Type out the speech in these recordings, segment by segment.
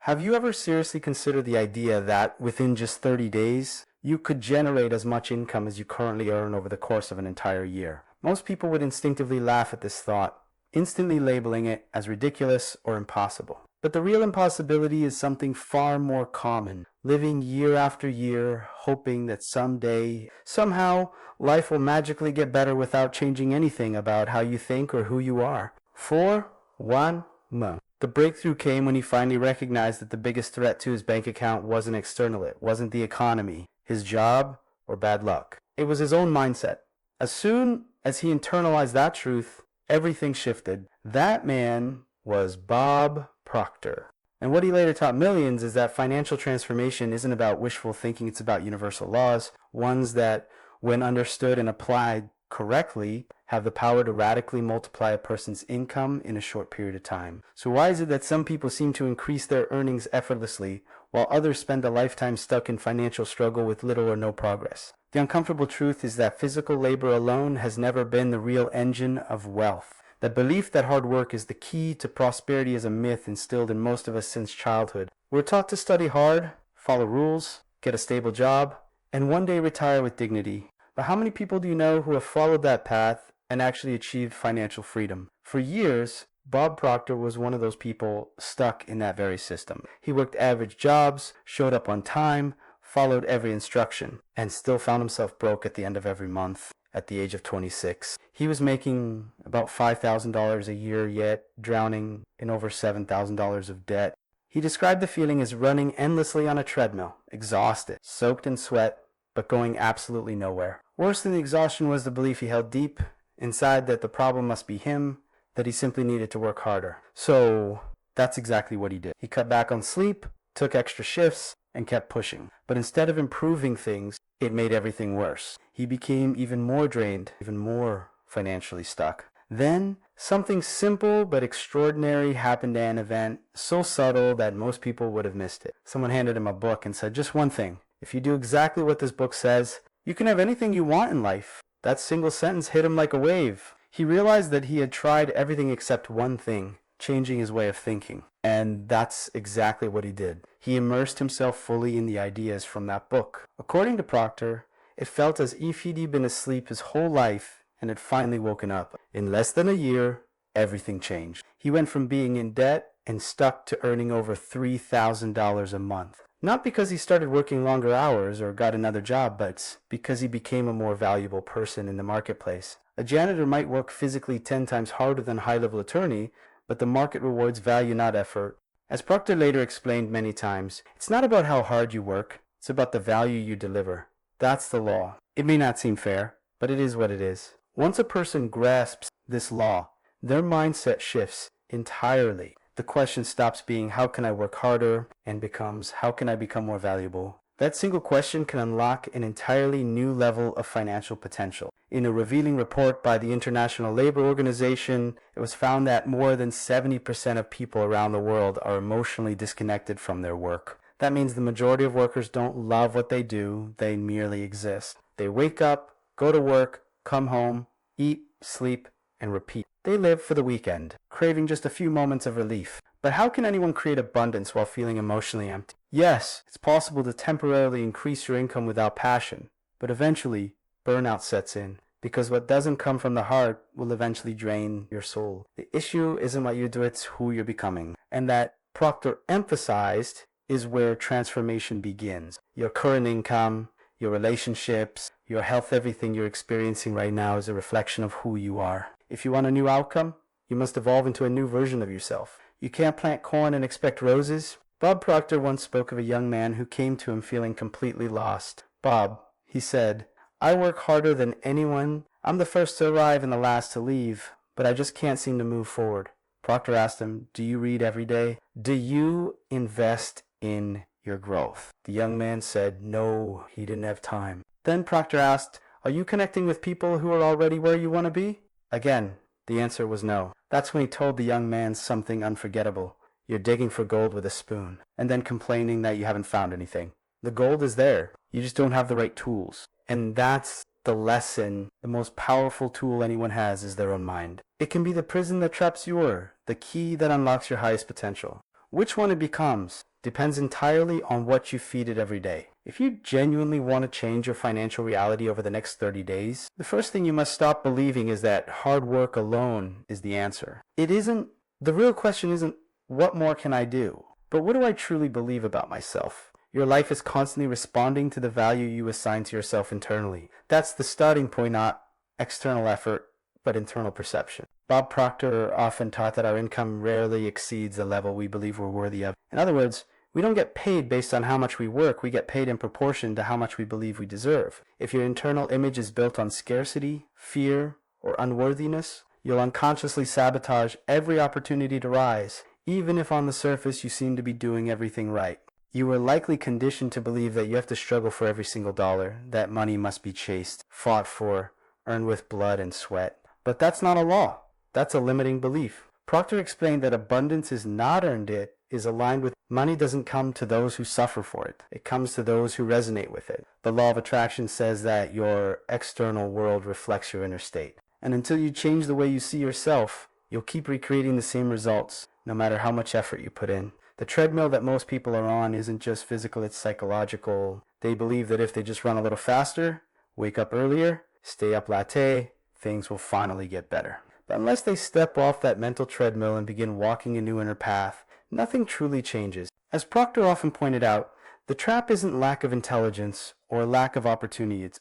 Have you ever seriously considered the idea that within just 30 days, you could generate as much income as you currently earn over the course of an entire year? Most people would instinctively laugh at this thought, instantly labeling it as ridiculous or impossible. But the real impossibility is something far more common. Living year after year, hoping that someday, somehow, life will magically get better without changing anything about how you think or who you are. For 1 month. The breakthrough came when he finally recognized that the biggest threat to his bank account wasn't external. It wasn't the economy, his job, or bad luck. It was his own mindset. As soon as he internalized that truth, everything shifted. That man was Bob Proctor. And what he later taught millions is that financial transformation isn't about wishful thinking, it's about universal laws, ones that, when understood and applied correctly, have the power to radically multiply a person's income in a short period of time. So why is it that some people seem to increase their earnings effortlessly, while others spend a lifetime stuck in financial struggle with little or no progress? The uncomfortable truth is that physical labor alone has never been the real engine of wealth. The belief that hard work is the key to prosperity is a myth instilled in most of us since childhood. We're taught to study hard, follow rules, get a stable job, and one day retire with dignity. But how many people do you know who have followed that path and actually achieved financial freedom? For years, Bob Proctor was one of those people stuck in that very system. He worked average jobs, showed up on time, followed every instruction, and still found himself broke at the end of every month. At the age of 26. He was making about $5,000 a year, yet drowning in over $7,000 of debt. He described the feeling as running endlessly on a treadmill, exhausted, soaked in sweat, but going absolutely nowhere. Worse than the exhaustion was the belief he held deep inside that the problem must be him, that he simply needed to work harder. So that's exactly what he did. He cut back on sleep, took extra shifts, and kept pushing. But instead of improving things, it made everything worse. He became even more drained, even more financially stuck. Then, something simple but extraordinary happened at an event so subtle that most people would have missed it. Someone handed him a book and said, just one thing. If you do exactly what this book says, you can have anything you want in life. That single sentence hit him like a wave. He realized that he had tried everything except one thing, changing his way of thinking. And that's exactly what he did. He immersed himself fully in the ideas from that book. According to Proctor, it felt as if he'd been asleep his whole life and had finally woken up. In less than a year, everything changed. He went from being in debt and stuck to earning over $3,000 a month. Not because he started working longer hours or got another job, but because he became a more valuable person in the marketplace. A janitor might work physically 10 times harder than a high-level attorney, but the market rewards value, not effort. As Proctor later explained many times, it's not about how hard you work, it's about the value you deliver. That's the law. It may not seem fair, but it is what it is. Once a person grasps this law, their mindset shifts entirely. The question stops being, how can I work harder, and becomes, how can I become more valuable? That single question can unlock an entirely new level of financial potential. In a revealing report by the International Labor Organization, it was found that more than 70% of people around the world are emotionally disconnected from their work. That means the majority of workers don't love what they do, they merely exist. They wake up, go to work, come home, eat, sleep, and repeat. They live for the weekend, craving just a few moments of relief. But how can anyone create abundance while feeling emotionally empty? Yes, it's possible to temporarily increase your income without passion, but eventually, burnout sets in, because what doesn't come from the heart will eventually drain your soul. The issue isn't what you do, it's who you're becoming. And that Proctor emphasized is where transformation begins. Your current income, your relationships, your health, everything you're experiencing right now is a reflection of who you are. If you want a new outcome, you must evolve into a new version of yourself. You can't plant corn and expect roses. Bob Proctor once spoke of a young man who came to him feeling completely lost. Bob, he said, I work harder than anyone. I'm the first to arrive and the last to leave, but I just can't seem to move forward. Proctor asked him, do you read every day? Do you invest in your growth? The young man said no, he didn't have time. Then Proctor asked, are you connecting with people who are already where you want to be? Again, the answer was no. That's when he told the young man something unforgettable. You're digging for gold with a spoon, and then complaining that you haven't found anything. The gold is there. You just don't have the right tools. And that's the lesson. The most powerful tool anyone has is their own mind. It can be the prison that traps you or the key that unlocks your highest potential. Which one it becomes depends entirely on what you feed it every day. If you genuinely want to change your financial reality over the next 30 days, the first thing you must stop believing is that hard work alone is the answer. The real question isn't, what more can I do? But what do I truly believe about myself? Your life is constantly responding to the value you assign to yourself internally. That's the starting point, not external effort, but internal perception. Bob Proctor often taught that our income rarely exceeds the level we believe we're worthy of. In other words, we don't get paid based on how much we work, we get paid in proportion to how much we believe we deserve. If your internal image is built on scarcity, fear, or unworthiness, you'll unconsciously sabotage every opportunity to rise, even if on the surface you seem to be doing everything right. You were likely conditioned to believe that you have to struggle for every single dollar, that money must be chased, fought for, earned with blood and sweat. But that's not a law. That's a limiting belief. Proctor explained that abundance is not earned, it is aligned with money doesn't come to those who suffer for it. It comes to those who resonate with it. The law of attraction says that your external world reflects your inner state. And until you change the way you see yourself, you'll keep recreating the same results, no matter how much effort you put in. The treadmill that most people are on isn't just physical, it's psychological. They believe that if they just run a little faster, wake up earlier, stay up latte, things will finally get better. But unless they step off that mental treadmill and begin walking a new inner path, nothing truly changes. As Proctor often pointed out, the trap isn't lack of intelligence or lack of opportunity. It's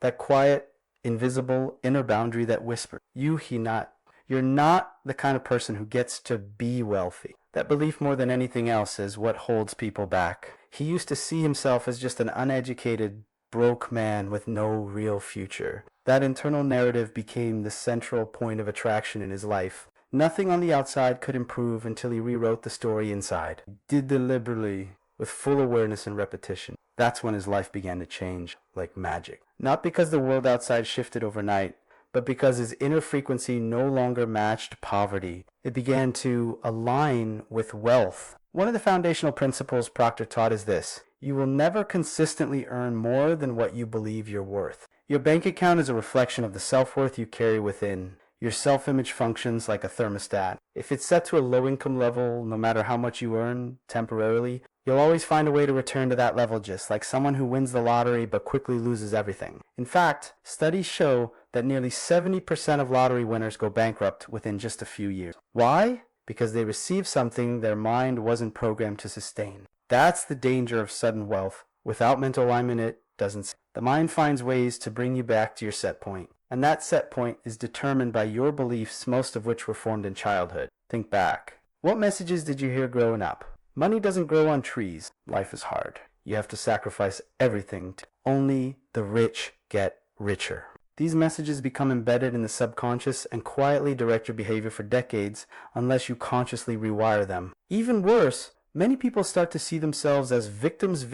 that quiet, invisible inner boundary that whispers, You're not the kind of person who gets to be wealthy. That belief more than anything else is what holds people back. He used to see himself as just an uneducated, broke man with no real future. That internal narrative became the central point of attraction in his life. Nothing on the outside could improve until he rewrote the story inside. He did deliberately, with full awareness and repetition. That's when his life began to change, like magic. Not because the world outside shifted overnight, but because his inner frequency no longer matched poverty. It began to align with wealth. One of the foundational principles Proctor taught is this: you will never consistently earn more than what you believe you're worth. Your bank account is a reflection of the self-worth you carry within. Your self-image functions like a thermostat. If it's set to a low-income level, no matter how much you earn temporarily, you'll always find a way to return to that level, just like someone who wins the lottery but quickly loses everything. In fact, studies show that nearly 70% of lottery winners go bankrupt within just a few years. Why? Because they received something their mind wasn't programmed to sustain. That's the danger of sudden wealth. Without mental alignment, it doesn't. The mind finds ways to bring you back to your set point. And that set point is determined by your beliefs, most of which were formed in childhood. Think back. What messages did you hear growing up? Money doesn't grow on trees. Life is hard. You have to sacrifice everything. Only the rich get richer. These messages become embedded in the subconscious and quietly direct your behavior for decades unless you consciously rewire them. Even worse, many people start to see themselves as victims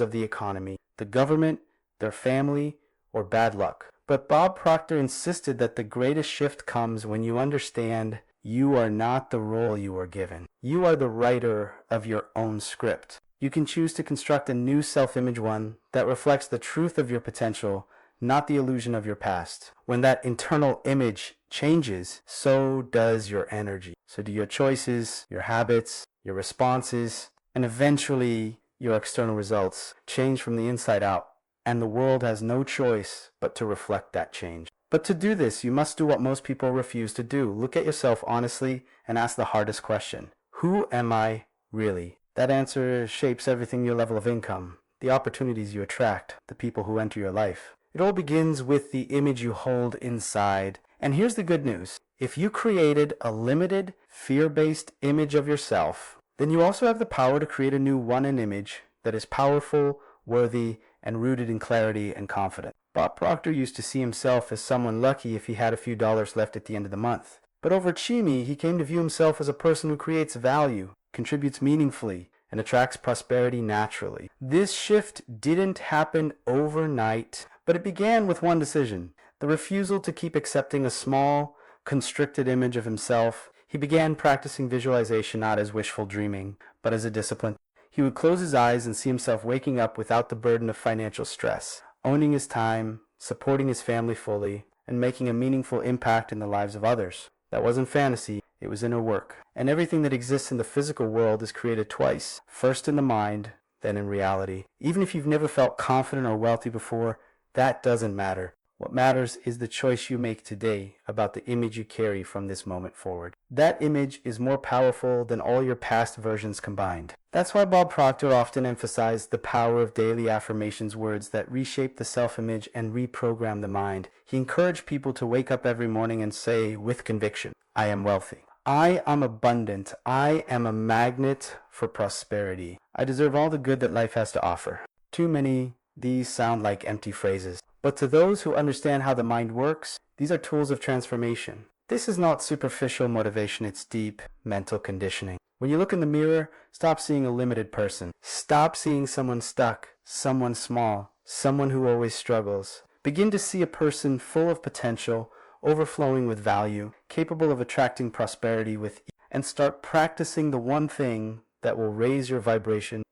of the economy, the government, their family, or bad luck. But Bob Proctor insisted that the greatest shift comes when you understand you are not the role you were given. You are the writer of your own script. You can choose to construct a new self-image, one that reflects the truth of your potential, not the illusion of your past. When that internal image changes, so does your energy. So do your choices, your habits, your responses, and eventually your external results change from the inside out. And the world has no choice but to reflect that change. But to do this, you must do what most people refuse to do. Look at yourself honestly and ask the hardest question. Who am I really? That answer shapes everything: your level of income, the opportunities you attract, the people who enter your life. It all begins with the image you hold inside. And here's the good news. If you created a limited, fear-based image of yourself, then you also have the power to create a new one, an image that is powerful, worthy, and rooted in clarity and confidence. Bob Proctor used to see himself as someone lucky if he had a few dollars left at the end of the month. But over Chimi, he came to view himself as a person who creates value, contributes meaningfully, and attracts prosperity naturally. This shift didn't happen overnight, but it began with one decision: the refusal to keep accepting a small, constricted image of himself. He began practicing visualization not as wishful dreaming, but as a discipline. He would close his eyes and see himself waking up without the burden of financial stress, owning his time, supporting his family fully, and making a meaningful impact in the lives of others. That wasn't fantasy, it was inner work. And everything that exists in the physical world is created twice, first in the mind, then in reality. Even if you've never felt confident or wealthy before, that doesn't matter. What matters is the choice you make today about the image you carry from this moment forward. That image is more powerful than all your past versions combined. That's why Bob Proctor often emphasized the power of daily affirmations words that reshape the self-image and reprogram the mind. He encouraged people to wake up every morning and say with conviction, I am wealthy. I am abundant. I am a magnet for prosperity. I deserve all the good that life has to offer. Too many, these sound like empty phrases. But to those who understand how the mind works, these are tools of transformation. This is not superficial motivation, it's deep mental conditioning. When you look in the mirror, stop seeing a limited person. Stop seeing someone stuck, someone small, someone who always struggles. Begin to see a person full of potential, overflowing with value, capable of attracting prosperity with ease, and start practicing the one thing that will raise your vibration.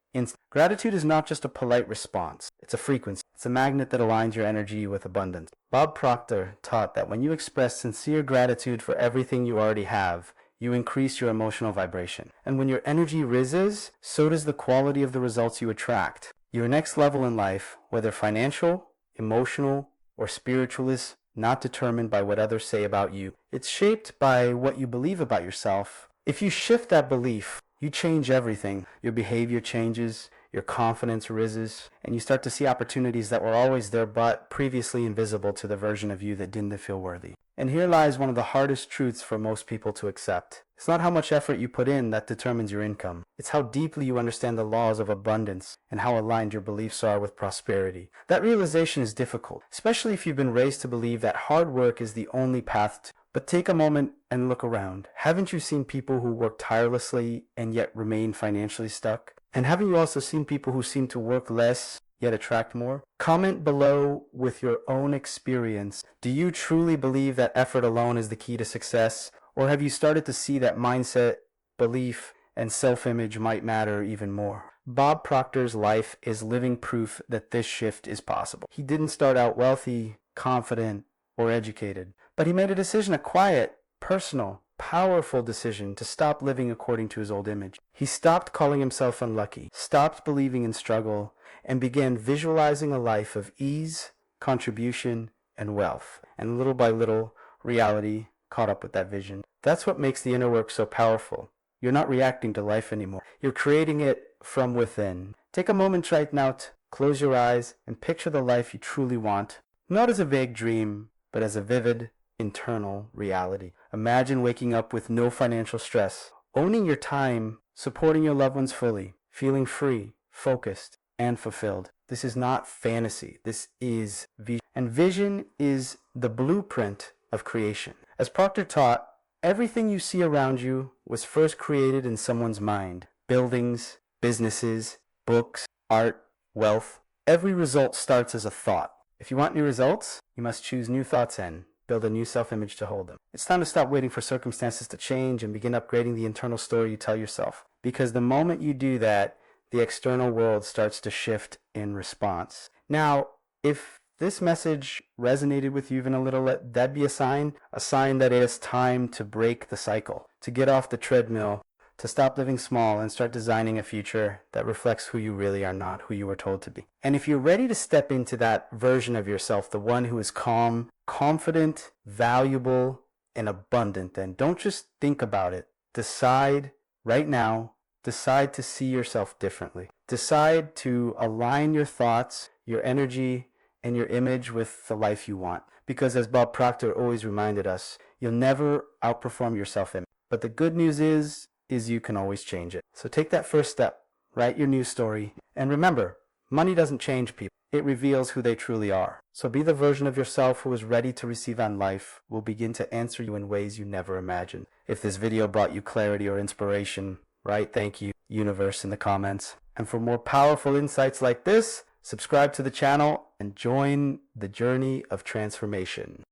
Gratitude is not just a polite response, it's a frequency. It's a magnet that aligns your energy with abundance. Bob Proctor taught that when you express sincere gratitude for everything you already have, you increase your emotional vibration. And when your energy rises, so does the quality of the results you attract. Your next level in life, whether financial, emotional, or spiritual, is not determined by what others say about you. It's shaped by what you believe about yourself. If you shift that belief, you change everything. Your behavior changes, your confidence rises, and you start to see opportunities that were always there but previously invisible to the version of you that didn't feel worthy. And here lies one of the hardest truths for most people to accept. It's not how much effort you put in that determines your income. It's how deeply you understand the laws of abundance and how aligned your beliefs are with prosperity. That realization is difficult, especially if you've been raised to believe that hard work is the only path to. But take a moment and look around. Haven't you seen people who work tirelessly and yet remain financially stuck? And haven't you also seen people who seem to work less yet attract more? Comment below with your own experience. Do you truly believe that effort alone is the key to success? Or have you started to see that mindset, belief, and self-image might matter even more? Bob Proctor's life is living proof that this shift is possible. He didn't start out wealthy, confident, or educated. But he made a decision, a quiet, personal, powerful decision to stop living according to his old image. He stopped calling himself unlucky, stopped believing in struggle, and began visualizing a life of ease, contribution, and wealth. And little by little, reality caught up with that vision. That's what makes the inner work so powerful. You're not reacting to life anymore. You're creating it from within. Take a moment right now to close your eyes and picture the life you truly want, not as a vague dream, but as a vivid, internal reality. Imagine waking up with no financial stress, owning your time, supporting your loved ones fully, feeling free, focused, and fulfilled. This is not fantasy. This is vision. And vision is the blueprint of creation. As Proctor taught, everything you see around you was first created in someone's mind. Buildings, businesses, books, art, wealth. Every result starts as a thought. If you want new results, you must choose new thoughts and build a new self-image to hold them. It's time to stop waiting for circumstances to change and begin upgrading the internal story you tell yourself. Because the moment you do that, the external world starts to shift in response. Now, if this message resonated with you even a little, that'd be a sign that it is time to break the cycle, to get off the treadmill, to stop living small and start designing a future that reflects who you really are, not who you were told to be. And if you're ready to step into that version of yourself, the one who is calm, confident, valuable, and abundant, then don't just think about it. Decide right now, decide to see yourself differently. Decide to align your thoughts, your energy, and your image with the life you want. Because as Bob Proctor always reminded us, you'll never outperform your self-image. But the good news is you can always change it. So take that first step, write your new story, and remember, money doesn't change people. It reveals who they truly are. So be the version of yourself who is ready to receive, and life will begin to answer you in ways you never imagined. If this video brought you clarity or inspiration, write thank you, universe, in the comments. And for more powerful insights like this, subscribe to the channel and join the journey of transformation.